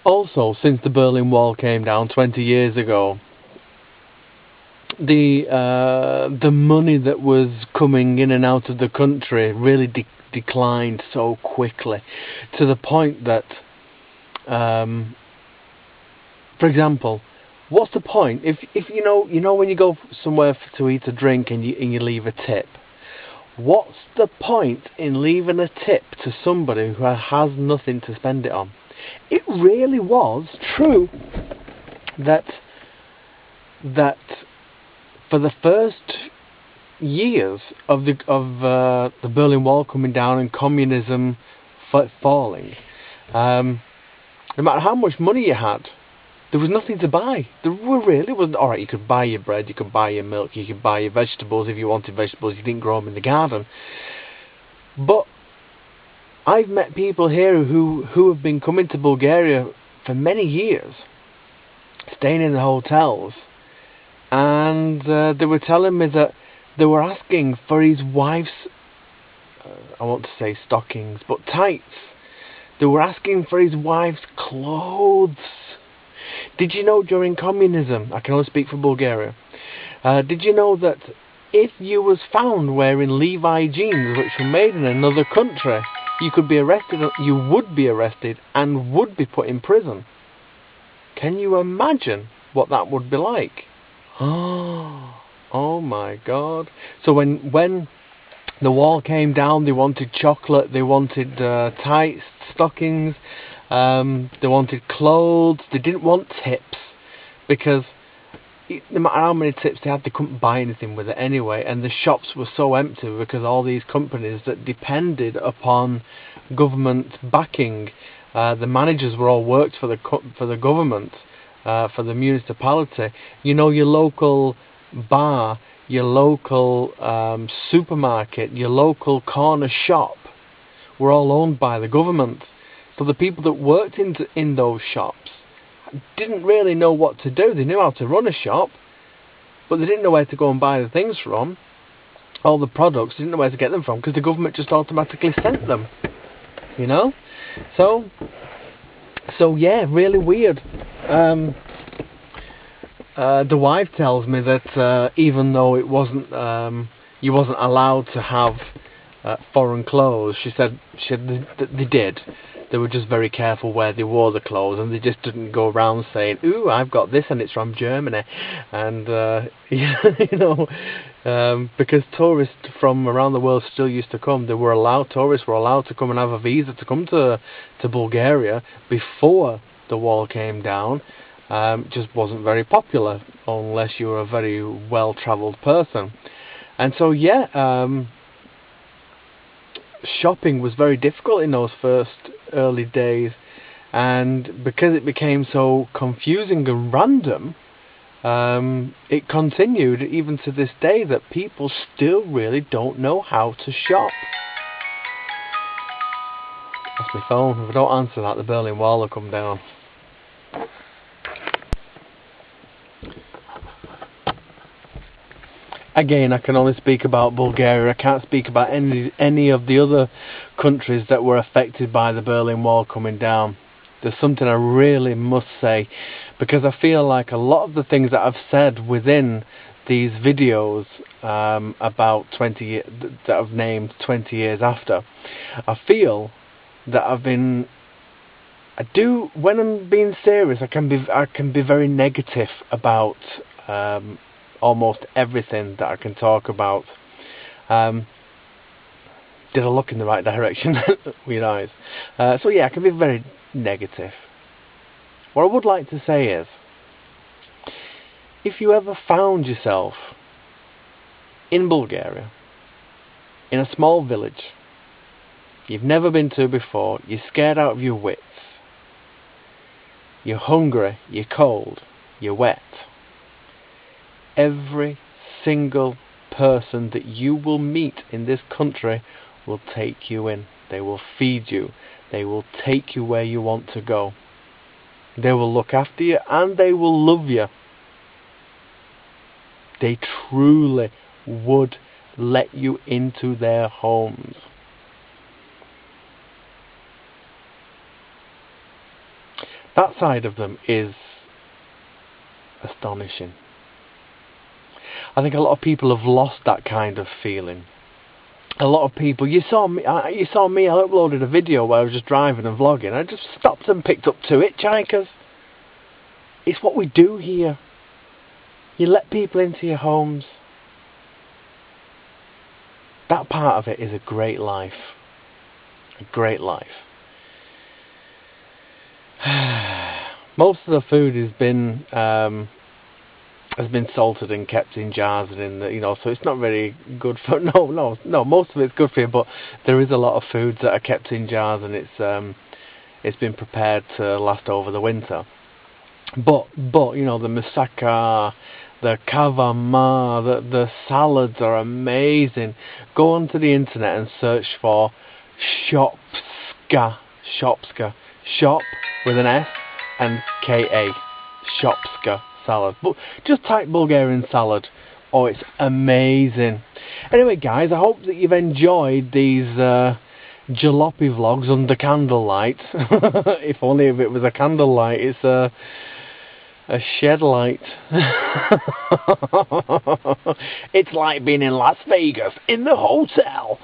Also, since the Berlin Wall came down 20 years ago, the money that was coming in and out of the country really declined so quickly, to the point that, for example, what's the point if you know when you go somewhere to eat a drink and you leave a tip? What's the point in leaving a tip to somebody who has nothing to spend it on? It really was true that for the first years of the Berlin Wall coming down and communism falling, no matter how much money you had, there was nothing to buy. There really wasn't. Alright, you could buy your bread, you could buy your milk, you could buy your vegetables if you wanted vegetables, you didn't grow them in the garden. But I've met people here who have been coming to Bulgaria for many years, staying in the hotels, and they were telling me that they were asking for his wife's, I want to say stockings, but tights. They were asking for his wife's clothes. Did you know during communism, I can only speak for Bulgaria, did you know that if you was found wearing Levi jeans which were made in another country, you could be arrested, you would be arrested and would be put in prison? Can you imagine what that would be like? Oh my God. So when the wall came down, they wanted chocolate, they wanted tights, stockings, they wanted clothes, they didn't want tips, because no matter how many tips they had, they couldn't buy anything with it anyway, and the shops were so empty because all these companies that depended upon government backing, the managers were all worked for the government, for the municipality. You know, your local bar, your local supermarket, your local corner shop were all owned by the government. So the people that worked in those shops didn't really know what to do. They knew how to run a shop, but they didn't know where to go and buy the things from. All the products, they didn't know where to get them from, because the government just automatically sent them. You know? So yeah, really weird. The wife tells me that even though it wasn't, you wasn't allowed to have foreign clothes, she said they did. They were just very careful where they wore the clothes, and they just didn't go around saying, "Ooh, I've got this and it's from Germany," and you know, because tourists from around the world still used to come. Tourists were allowed to come and have a visa to come to Bulgaria before the wall came down. Just wasn't very popular unless you were a very well-travelled person. And so yeah, shopping was very difficult in those first early days, and because it became so confusing and random, it continued even to this day that people still really don't know how to shop. That's my phone. If I don't answer that, the Berlin Wall will come down. Again, I can only speak about Bulgaria. I can't speak about any of the other countries that were affected by the Berlin Wall coming down. There's something I really must say, because I feel like a lot of the things that I've said within these videos about 20 years, that I've named 20 years after, I feel that when I'm being serious, I can be very negative about almost everything that I can talk about. Did I look in the right direction with your eyes? So yeah, I can be very negative. What I would like to say is, if you ever found yourself in Bulgaria, in a small village you've never been to before, you're scared out of your wits, you're hungry, you're cold, you're wet, every single person that you will meet in this country will take you in. They will feed you. They will take you where you want to go. They will look after you and they will love you. They truly would let you into their homes. That side of them is astonishing. I think a lot of people have lost that kind of feeling. A lot of people, you saw me, I uploaded a video where I was just driving and vlogging. I just stopped and picked up 2 hitchhikers. It's what we do here. You let people into your homes. That part of it is a great life. A great life. Most of the food has been salted and kept in jars and in the, you know, so it's not very good for, no, most of it's good for you, but there is a lot of foods that are kept in jars, and it's been prepared to last over the winter. But you know, the moussaka, the kavama, the salads are amazing. Go onto the internet and search for shopska, shop with an S and K-A, shopska salad. But just type Bulgarian salad. Oh, it's amazing. Anyway, guys, I hope that you've enjoyed these jalopy vlogs under candlelight. If only if it was a candlelight. It's a shed light. It's like being in Las Vegas in the hotel.